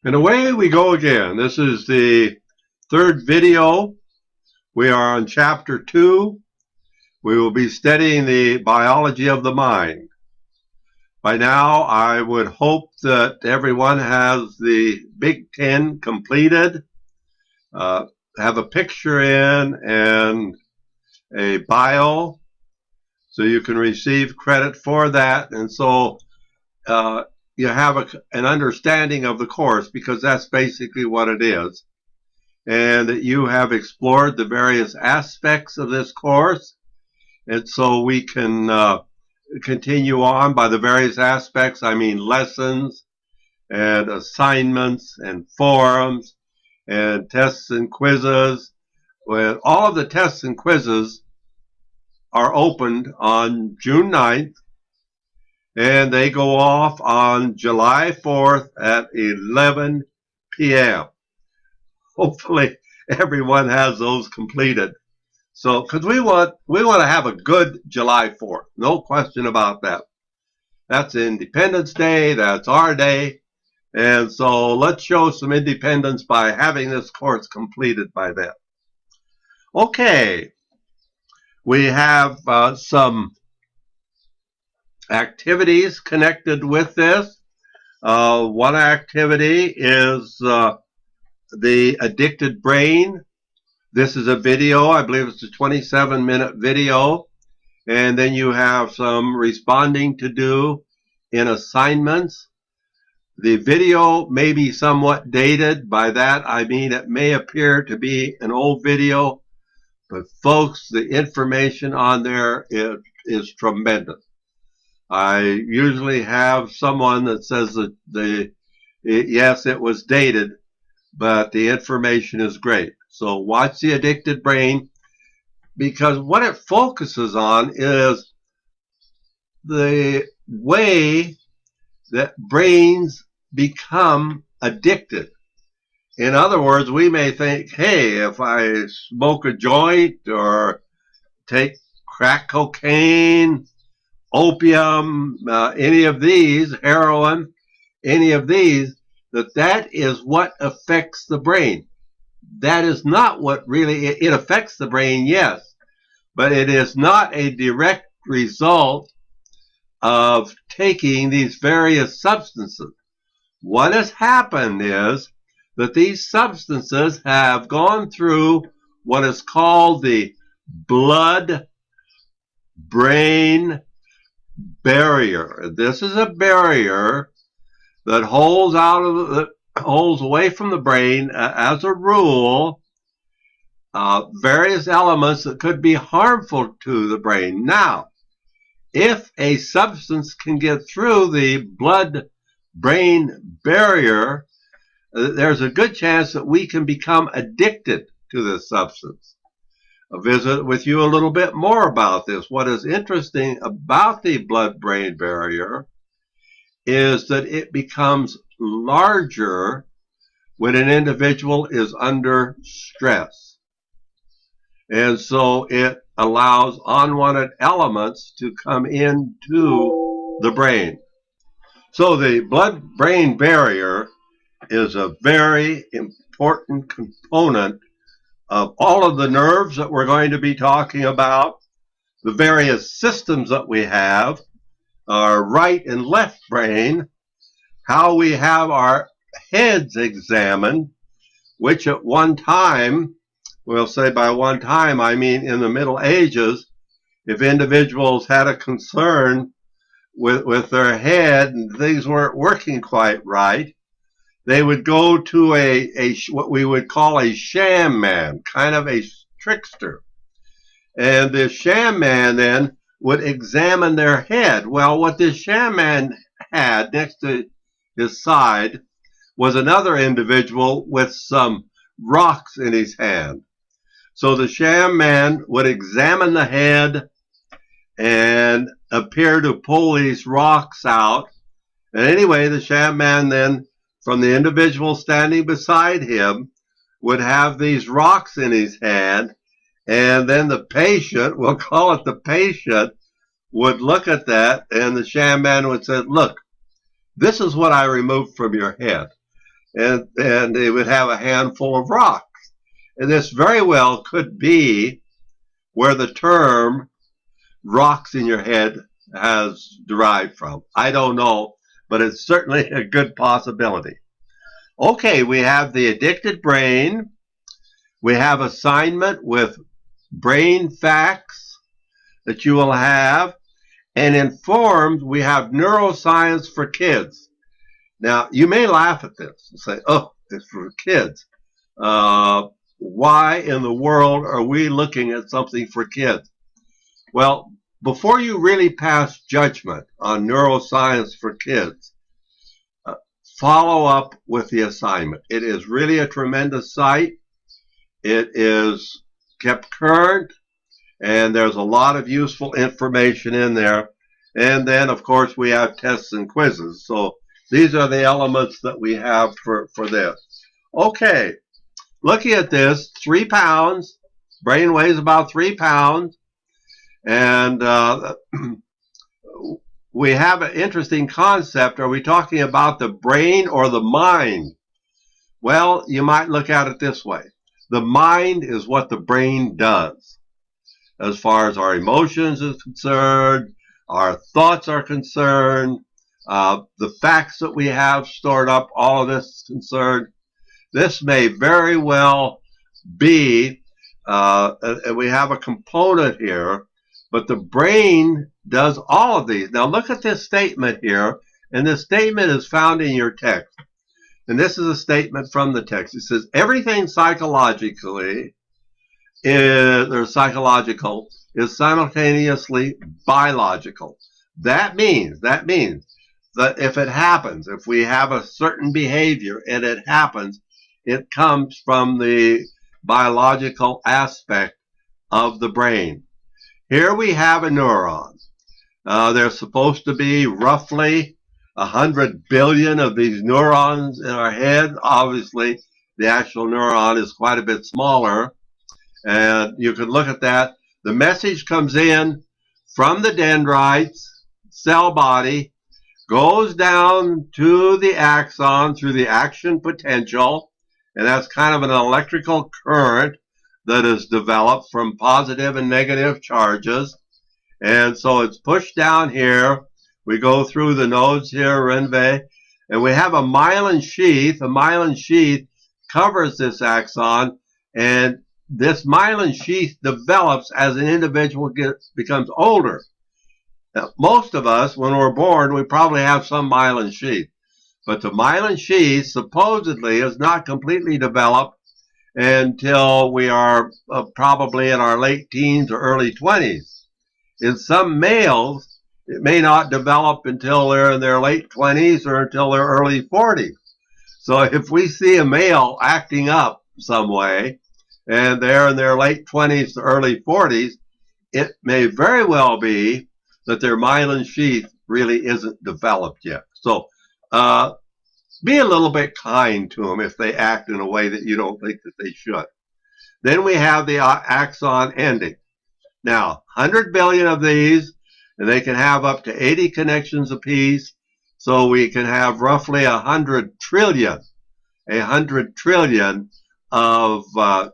And away we go again. This is the third video. We are on chapter 2. We will be studying the biology of the mind. By now, I would hope that everyone has the Big Ten completed, have a picture in and a bio, so you can receive credit for that. And so you have an understanding of the course, because that's basically what it is. And that you have explored the various aspects of this course. And so we can continue on by the various aspects. I mean lessons and assignments and forums and tests and quizzes. Well, all of the tests and quizzes are opened on June 9th, and they go off on July 4th at 11 p.m. Hopefully everyone has those completed. So, because we want to have a good July 4th, no question about that. That's Independence Day, that's our day, and so let's show some independence by having this course completed by then. Okay, we have some activities connected with this. One activity is the addicted brain. This is a video. I believe it's a 27-minute video. And then you have some responding to do in assignments. The video may be somewhat dated. By that, I mean it may appear to be an old video. But folks, the information on there is tremendous. I usually have someone that says that yes, it was dated, but the information is great. So watch the addicted brain, because what it focuses on is the way that brains become addicted. In other words, we may think, hey, if I smoke a joint or take crack cocaine, opium, any of these, heroin, any of these, that is what affects the brain. That is not what really, it affects the brain, yes, but it is not a direct result of taking these various substances. What has happened is that these substances have gone through what is called the blood-brain barrier. This is a barrier that holds away from the brain, as a rule, various elements that could be harmful to the brain. Now, if a substance can get through the blood-brain barrier, there's a good chance that we can become addicted to this substance. I'll visit with you a little bit more about this. What is interesting about the blood-brain barrier is that it becomes larger when an individual is under stress. And so it allows unwanted elements to come into the brain. So the blood-brain barrier is a very important component of all of the nerves that we're going to be talking about, the various systems that we have, our right and left brain, how we have our heads examined, which at one time, we'll say by one time, I mean in the Middle Ages, if individuals had a concern with their head and things weren't working quite right, they would go to what we would call a sham man, kind of a trickster. And the sham man then would examine their head. Well, what this sham man had next to his side was another individual with some rocks in his hand. So the sham man would examine the head and appear to pull these rocks out. And anyway, the sham man then, from the individual standing beside him, would have these rocks in his hand. And then the patient, we'll call it the patient, would look at that, and the sham man would say, look, this is what I removed from your head. and they would have a handful of rocks. And this very well could be where the term rocks in your head has derived from. I don't know, but it's certainly a good possibility. Okay, we have the addicted brain. We have assignment with brain facts that you will have. And informed, we have neuroscience for kids. Now, you may laugh at this and say, oh, it's for kids. Why in the world are we looking at something for kids? Well, before you really pass judgment on neuroscience for kids, follow up with the assignment. It is really a tremendous site. It is kept current, and there's a lot of useful information in there. And then, of course, we have tests and quizzes. So these are the elements that we have for this. Okay, looking at this, 3 pounds. Brain weighs about 3 pounds. And we have an interesting concept. Are we talking about the brain or the mind? Well, you might look at it this way. The mind is what the brain does. As far as our emotions is concerned, our thoughts are concerned, the facts that we have stored up, all of this is concerned. This may very well be, and we have a component here, but the brain does all of these. Now look at this statement here, and this statement is found in your text. And this is a statement from the text. It says, everything psychologically is simultaneously biological. That means that if it happens, if we have a certain behavior and it happens, it comes from the biological aspect of the brain. Here we have a neuron. There's supposed to be roughly 100 billion of these neurons in our head. Obviously, the actual neuron is quite a bit smaller. And you can look at that. The message comes in from the dendrites, cell body, goes down to the axon through the action potential, and that's kind of an electrical current that is developed from positive and negative charges. And so it's pushed down here. We go through the nodes here, Renve, and we have a myelin sheath. A myelin sheath covers this axon, and this myelin sheath develops as an individual becomes older. Now, most of us, when we're born, we probably have some myelin sheath. But the myelin sheath supposedly is not completely developed until we are probably in our late teens or early 20s. In some males, it may not develop until they're in their late 20s or until their early 40s. So if we see a male acting up some way, and they're in their late 20s to early 40s, it may very well be that their myelin sheath really isn't developed yet. So be a little bit kind to them if they act in a way that you don't think that they should. Then we have the axon ending. Now, 100 billion of these, and they can have up to 80 connections apiece, so we can have roughly 100 trillion of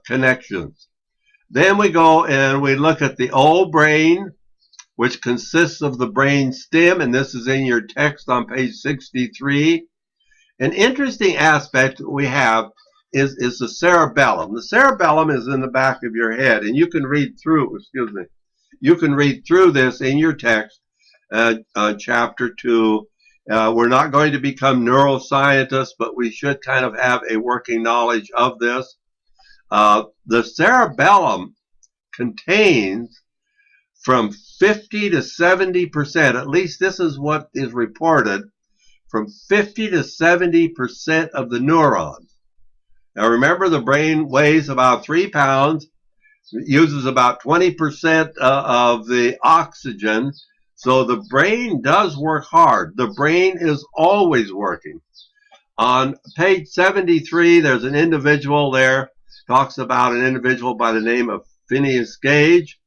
connections. Then we go and we look at the old brain, which consists of the brain stem, and this is in your text on page 63. An interesting aspect that we have is the cerebellum. The cerebellum is in the back of your head, and you can read through, you can read through this in your text, chapter 2. We're not going to become neuroscientists, but we should kind of have a working knowledge of this. The cerebellum contains from 50 to 70%, at least this is what is reported, from 50 to 70% of the neurons. Now remember, the brain weighs about 3 pounds. It uses about 20% of the oxygen. So the brain does work hard. The brain is always working. On page 73, there's an individual there, talks about an individual by the name of Phineas Gage,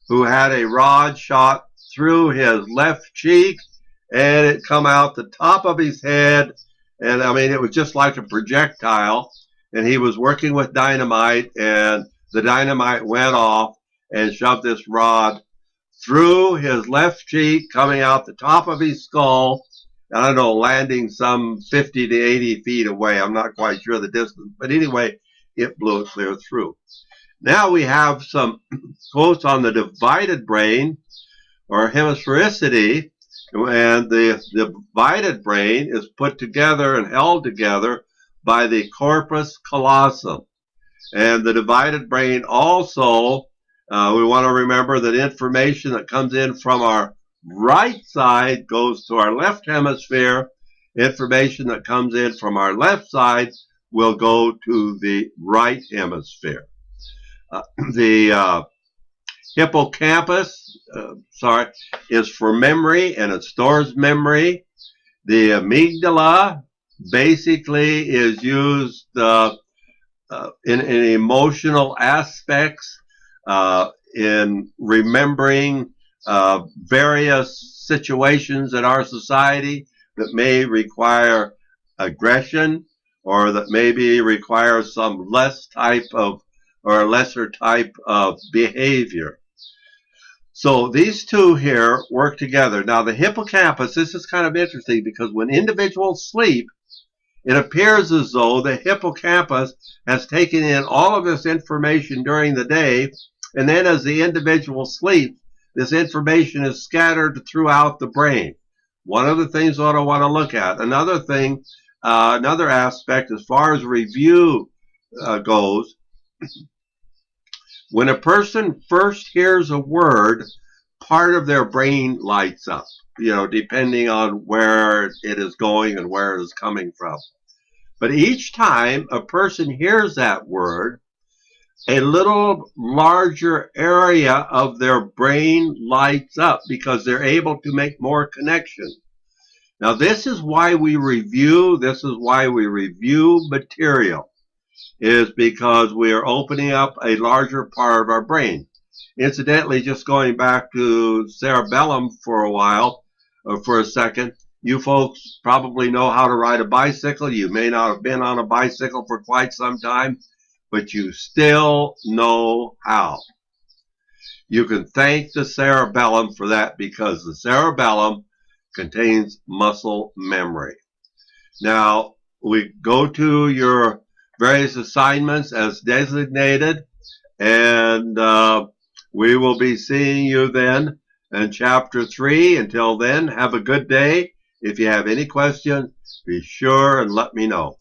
who had a rod shot through his left cheek, and it come out the top of his head, And I mean, it was just like a projectile. And he was working with dynamite, and the dynamite went off and shoved this rod through his left cheek, coming out the top of his skull. I don't know, landing some 50 to 80 feet away. I'm not quite sure the distance. But anyway, it blew it clear through. Now we have some quotes on the divided brain or hemisphericity, and the divided brain is put together and held together by the corpus callosum. And the divided brain also, we want to remember that information that comes in from our right side goes to our left hemisphere. Information that comes in from our left side will go to the right hemisphere. The hippocampus, is for memory, and it stores memory. The amygdala basically is used in emotional aspects, in remembering various situations in our society that may require aggression, or that maybe require some less type of or a lesser type of behavior. So these two here work together. Now the hippocampus, this is kind of interesting because when individuals sleep, it appears as though the hippocampus has taken in all of this information during the day, and then as the individual sleeps, this information is scattered throughout the brain. One of the things that I want to look at. Another thing, another aspect as far as review goes, when a person first hears a word, part of their brain lights up, depending on where it is going and where it is coming from. But each time a person hears that word, a little larger area of their brain lights up because they're able to make more connections. Now, this is why we review. This is why we review material, is because we are opening up a larger part of our brain. Incidentally, just going back to cerebellum for a while, or for a second, you folks probably know how to ride a bicycle. You may not have been on a bicycle for quite some time, but you still know how. You can thank the cerebellum for that because the cerebellum contains muscle memory. Now, we go to your various assignments as designated, and we will be seeing you then in Chapter 3. Until then, have a good day. If you have any questions, be sure and let me know.